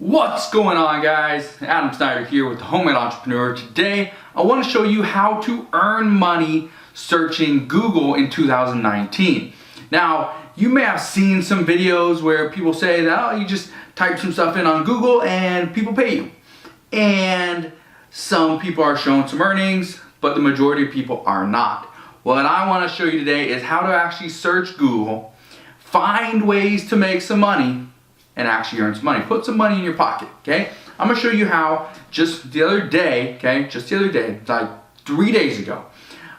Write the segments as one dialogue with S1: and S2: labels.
S1: What's going on, guys? Adam Snyder here with the Homemade Entrepreneur. Today I want to show you how to earn money searching Google in 2019. Now, you may have seen some videos where people say that you just type some stuff in on Google and people pay you. And some people are showing some earnings, but the majority of people are not. What I want to show you today is how to actually search Google, find ways to make some money, and actually earn some money. Put some money in your pocket, okay? I'm gonna show you how just the other day, like 3 days ago,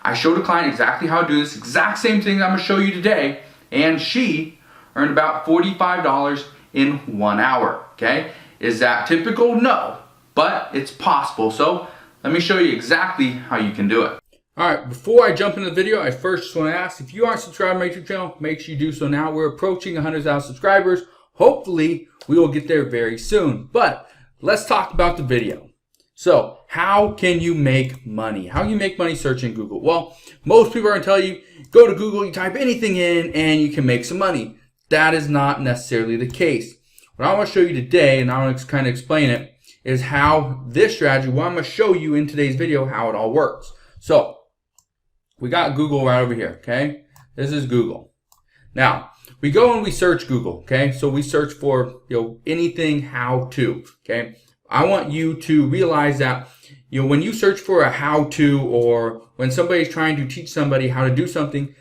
S1: I showed a client exactly how to do this exact same thing I'm gonna show you today, and she earned about $45 in 1 hour, okay? Is that typical? No, but it's possible. So let me show you exactly how you can do it. All right, before I jump into the video, I first just wanna ask, if you aren't subscribed to my YouTube channel, make sure you do so now. We're approaching 100,000 subscribers. Hopefully, we will get there very soon. But let's talk about the video. So, how can you make money? How can you make money searching Google? Well, most people are going to tell you, go to Google, you type anything in, and you can make some money. That is not necessarily the case. What I want to show you today, and I want to kind of explain it, is how this strategy, what I'm going to show you in today's video, how it all works. So, we got Google right over here, okay? This is Google. Now, we go and we search Google, okay? So we search for, anything how to, okay? I want you to realize that, when you search for a how to, or when somebody's trying to teach somebody how to do something,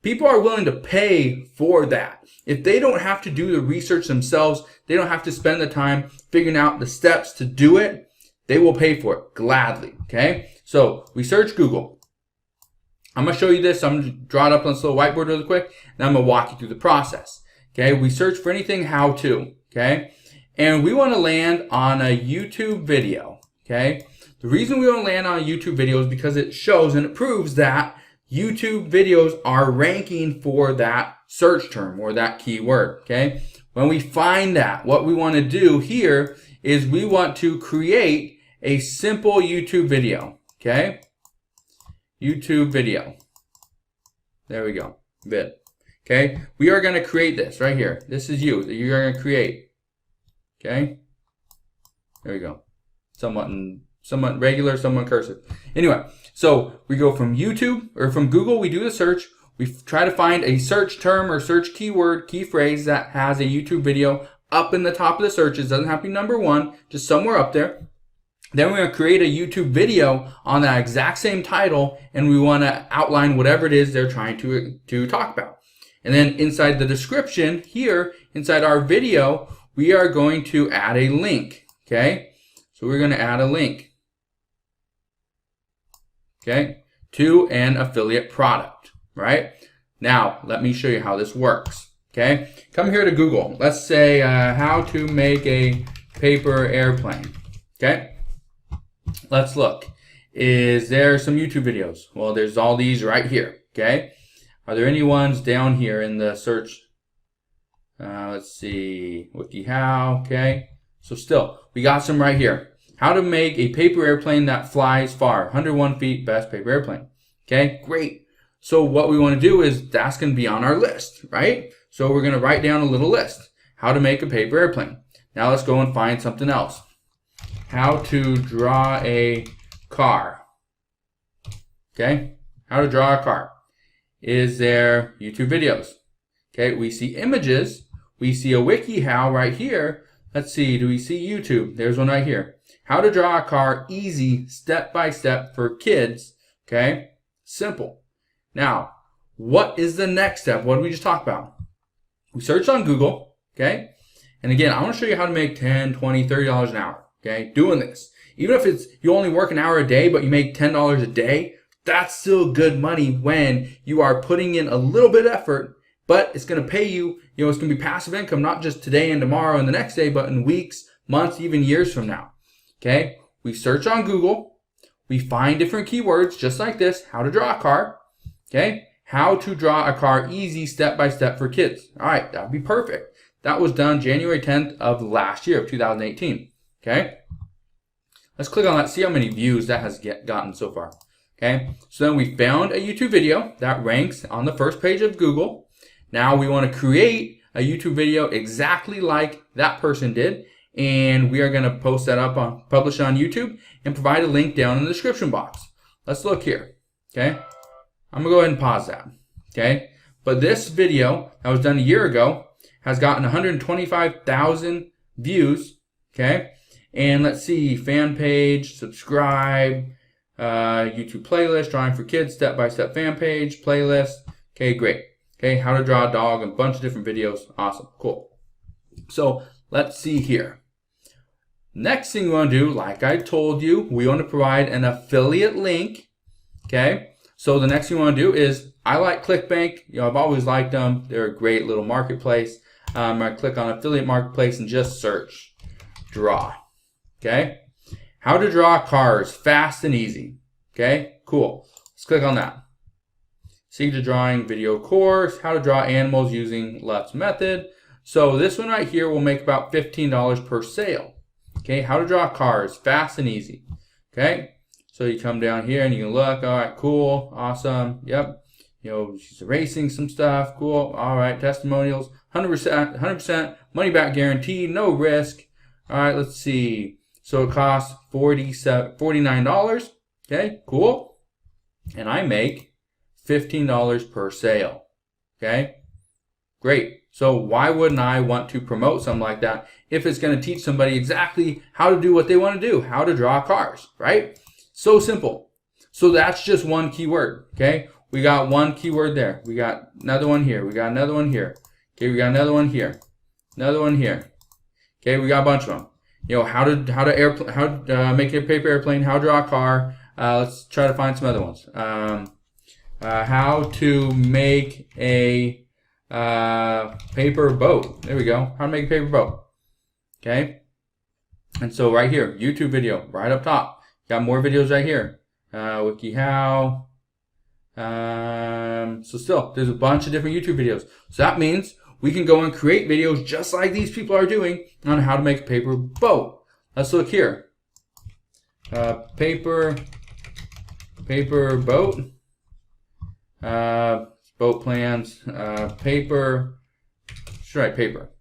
S1: people are willing to pay for that. If they don't have to do the research themselves, they don't have to spend the time figuring out the steps to do it, they will pay for it gladly, okay? So we search Google. I'm going to show you this. I'm going to draw it up on this little whiteboard really quick, and I'm going to walk you through the process. Okay, we search for anything how to, okay? And we want to land on a YouTube video, okay? The reason we want to land on a YouTube video is because it shows and it proves that YouTube videos are ranking for that search term or that keyword, okay? When we find that, what we want to do here is we want to create a simple YouTube video, okay? YouTube video. There we go. Vid. Okay. We are going to create this right here. This is you that you're going to create. Okay. There we go. Somewhat regular, somewhat cursive. Anyway, so we go from YouTube or from Google. We do the search. We try to find a search term or search keyword, key phrase that has a YouTube video up in the top of the searches. Doesn't have to be number one, just somewhere up there. Then we're going to create a YouTube video on that exact same title, and we want to outline whatever it is they're trying to talk about. And then inside the description here, inside our video, we are going to add a link, okay? So we're going to add a link, okay, to an affiliate product, right? Now, let me show you how this works, okay? Come here to Google. Let's say how to make a paper airplane, okay? Let's look. Is there some YouTube videos? Well, there's all these right here, okay? Are there any ones down here in the search? Let's see. WikiHow, okay? So still, we got some right here. How to make a paper airplane that flies far. 101 feet, best paper airplane. Okay, great. So what we want to do is that's going to be on our list, right? So we're going to write down a little list. How to make a paper airplane. Now let's go and find something else. How to draw a car. Okay, how to draw a car. Is there YouTube videos? Okay, we see images. We see a WikiHow right here. Let's see, do we see YouTube? There's one right here. How to draw a car, easy, step by step for kids. Okay, simple. Now, what is the next step? What did we just talk about? We searched on Google, okay? And again, I want to show you how to make $10, $20, $30 an hour. Okay, doing this. Even if it's you only work an hour a day, but you make $10 a day, that's still good money when you are putting in a little bit of effort, but it's going to pay you, it's going to be passive income, not just today and tomorrow and the next day, but in weeks, months, even years from now. Okay, we search on Google, we find different keywords just like this, how to draw a car, okay, how to draw a car easy step by step for kids. All right, that would be perfect. That was done January 10th of last year of 2018. Okay, let's click on that, see how many views that has gotten so far. Okay, so then we found a YouTube video that ranks on the first page of Google. Now we want to create a YouTube video exactly like that person did, and we are going to post that up on, publish on YouTube, and provide a link down in the description box. Let's look here. Okay, I'm gonna go ahead and pause that. Okay, but this video that was done a year ago has gotten 125,000 views. Okay, and let's see, fan page, subscribe, YouTube playlist, drawing for kids, step-by-step fan page, playlist. Okay, great. Okay, how to draw a dog, a bunch of different videos. Awesome, cool. So let's see here. Next thing we want to do, like I told you, we want to provide an affiliate link. Okay, so the next thing we want to do is, I like ClickBank. You know, I've always liked them. They're a great little marketplace. I'm going to click on affiliate marketplace and just search draw. Okay, how to draw cars fast and easy. Okay, cool. Let's click on that. Secret Drawing video course, how to draw animals using Left's method. So this one right here will make about $15 per sale. Okay, how to draw cars fast and easy. Okay, so you come down here and you can look. All right, cool, awesome. Yep, you know, she's erasing some stuff. Cool. All right, testimonials, 100% money back guarantee, no risk. All right, let's see. So it costs $49. Okay, cool. And I make $15 per sale. Okay, great. So why wouldn't I want to promote something like that if it's going to teach somebody exactly how to do what they want to do, how to draw cars, right? So simple. So that's just one keyword. Okay, we got one keyword there. We got another one here. We got another one here. Okay, we got another one here. Another one here. Okay, we got a bunch of them. You know, how to make a paper airplane, how to draw a car. Let's try to find some other ones. How to make a paper boat. There we go. How to make a paper boat. Okay. And so right here, YouTube video, right up top. Got more videos right here. WikiHow. So still, there's a bunch of different YouTube videos. So that means we can go and create videos just like these people are doing on how to make a paper boat. Let's look here. Paper boat. Boat plans. Paper. Should write paper.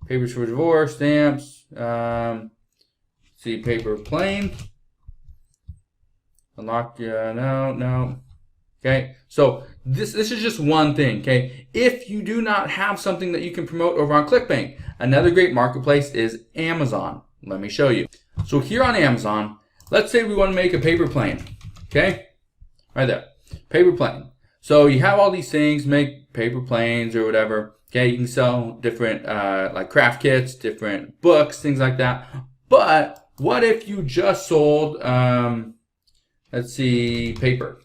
S1: Papers for divorce. Stamps. See, paper plane. Unlock. No. Okay, so this is just one thing, okay? If you do not have something that you can promote over on ClickBank, another great marketplace is Amazon. Let me show you. So here on Amazon, let's say we want to make a paper plane, okay? Right there, paper plane. So you have all these things, make paper planes or whatever, okay? You can sell different like craft kits, different books, things like that. But what if you just sold, let's see, paper.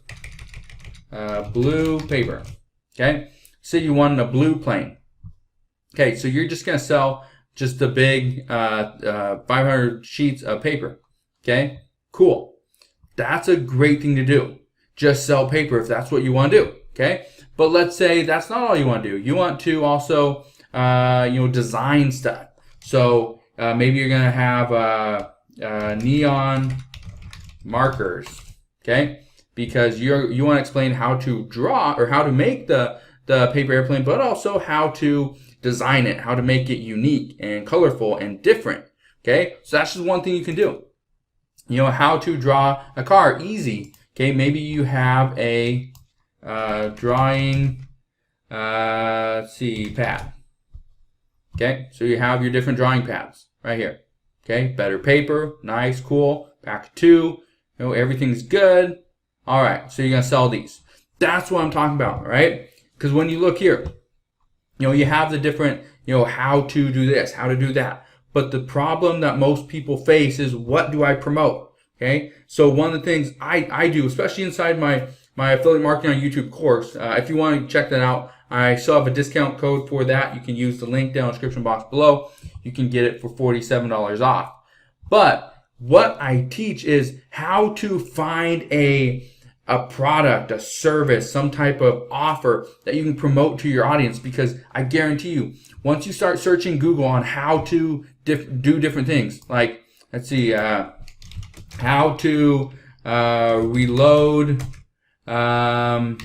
S1: Blue paper. Okay, say you wanted a blue plane. Okay, so you're just gonna sell just a big 500 sheets of paper. Okay, cool. That's a great thing to do. Just sell paper if that's what you want to do. Okay, but let's say that's not all you want to do. You want to also design stuff. So maybe you're gonna have neon markers. Okay. Because you want to explain how to draw or how to make the paper airplane, but also how to design it, how to make it unique and colorful and different. Okay, so that's just one thing you can do. You know, how to draw a car, easy. Okay, maybe you have a drawing, let's see, pad. Okay, so you have your different drawing pads right here. Okay, better paper, nice, cool, pack of 2. You know, everything's good. All right, so you're going to sell these. That's what I'm talking about, right? Because when you look here, you know, you have the different, you know, how to do this, how to do that. But the problem that most people face is, what do I promote? Okay, so one of the things I do, especially inside my affiliate marketing on YouTube course, if you want to check that out, I still have a discount code for that. You can use the link down in the description box below. You can get it for $47 off. But what I teach is how to find a product, a service, some type of offer that you can promote to your audience, because I guarantee you, once you start searching Google on how to do different things, like, let's see, how to reload ammo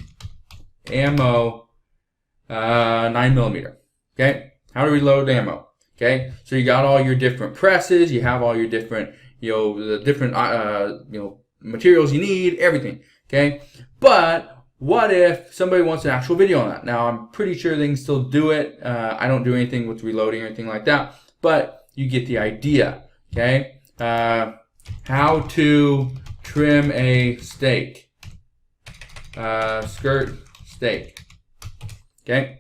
S1: 9mm, okay? How to reload ammo. Okay, so you got all your different presses, you have all your different, the different, materials you need, everything. Okay, but what if somebody wants an actual video on that? Now, I'm pretty sure they can still do it. I don't do anything with reloading or anything like that, but you get the idea. Okay, how to trim a steak, skirt steak. Okay,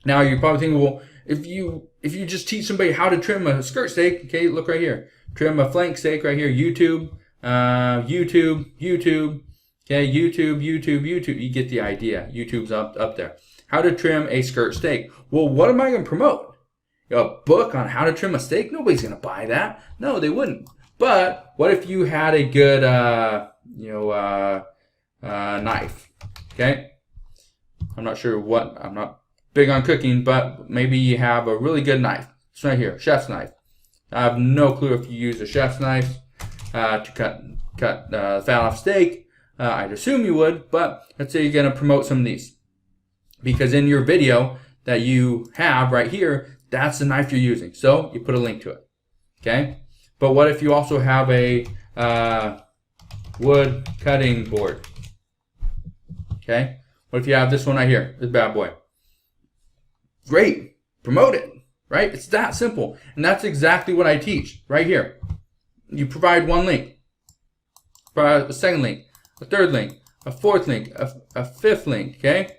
S1: now you're probably thinking, well, if you just teach somebody how to trim a skirt steak, okay, look right here. Trim a flank steak right here. YouTube, YouTube. Okay, YouTube. You get the idea. YouTube's up there. How to trim a skirt steak. Well, what am I going to promote? A book on how to trim a steak? Nobody's going to buy that. No, they wouldn't. But what if you had a good, knife? Okay. I'm not big on cooking, but maybe you have a really good knife. It's right here, chef's knife. I have no clue if you use a chef's knife to cut fat off steak. I'd assume you would, but let's say you're going to promote some of these. Because in your video that you have right here, that's the knife you're using. So you put a link to it. Okay? But what if you also have a wood cutting board? Okay? What if you have this one right here, this bad boy? Great. Promote it. Right? It's that simple. And that's exactly what I teach right here. You provide one link. Provide a second link. A third link. A fourth link. A fifth link. Okay?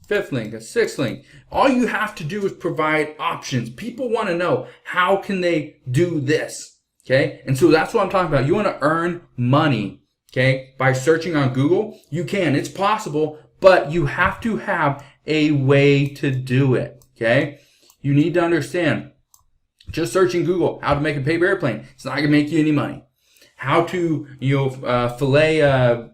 S1: Fifth link. A sixth link. All you have to do is provide options. People want to know, how can they do this? Okay? And so that's what I'm talking about. You want to earn money. Okay? By searching on Google. You can. It's possible. But you have to have a way to do it. Okay? You need to understand, just searching Google, how to make a paper airplane, it's not going to make you any money. How to, fillet,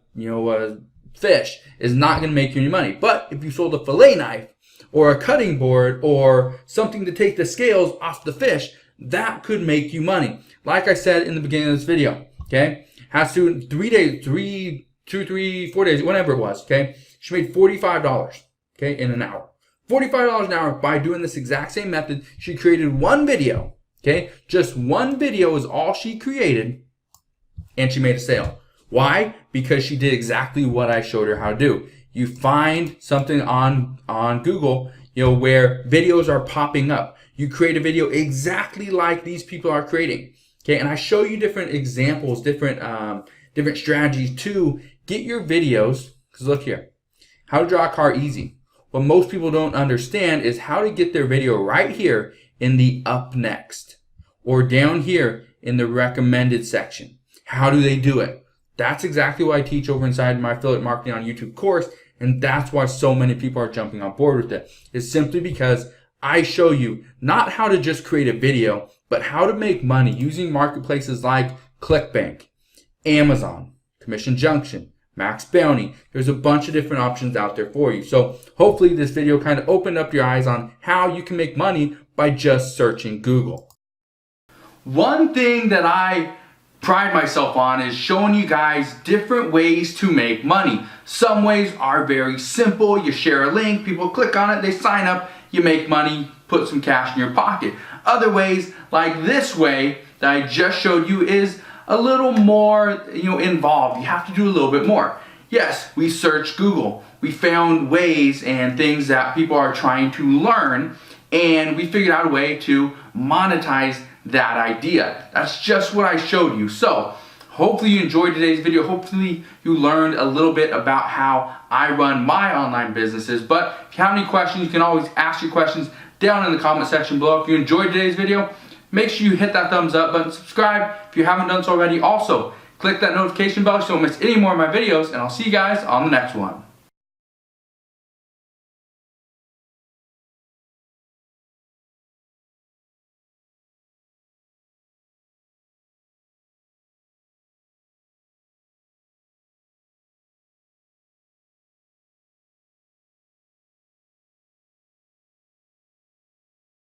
S1: fish is not going to make you any money. But if you sold a fillet knife or a cutting board or something to take the scales off the fish, that could make you money. Like I said in the beginning of this video, okay? Has to 4 days, whatever it was, okay? She made $45, okay, in an hour. $45 an hour by doing this exact same method. She created one video, okay? Just one video is all she created, and she made a sale. Why? Because she did exactly what I showed her how to do. You find something on Google, where videos are popping up. You create a video exactly like these people are creating, okay? And I show you different examples, different strategies to get your videos. Because look here, how to draw a car easy. What most people don't understand is how to get their video right here in the up next or down here in the recommended section. How do they do it? That's exactly what I teach over inside my Affiliate Marketing on YouTube course, and that's why so many people are jumping on board with it. It's simply because I show you not how to just create a video, but how to make money using marketplaces like ClickBank, Amazon, Commission Junction, Max Bounty. There's a bunch of different options out there for you. So hopefully this video kind of opened up your eyes on how you can make money by just searching Google. One thing that I pride myself on is showing you guys different ways to make money. Some ways are very simple. You share a link, people click on it, they sign up, you make money, put some cash in your pocket. Other ways, like this way that I just showed you, is a little more, involved. You have to do a little bit more. Yes, we searched Google. We found ways and things that people are trying to learn, and we figured out a way to monetize that idea. That's just what I showed you. So hopefully you enjoyed today's video. Hopefully you learned a little bit about how I run my online businesses. But if you have any questions, you can always ask your questions down in the comment section below. If you enjoyed today's video, make sure you hit that thumbs up button, subscribe if you haven't done so already. Also, click that notification bell so you don't miss any more of my videos, and I'll see you guys on the next one.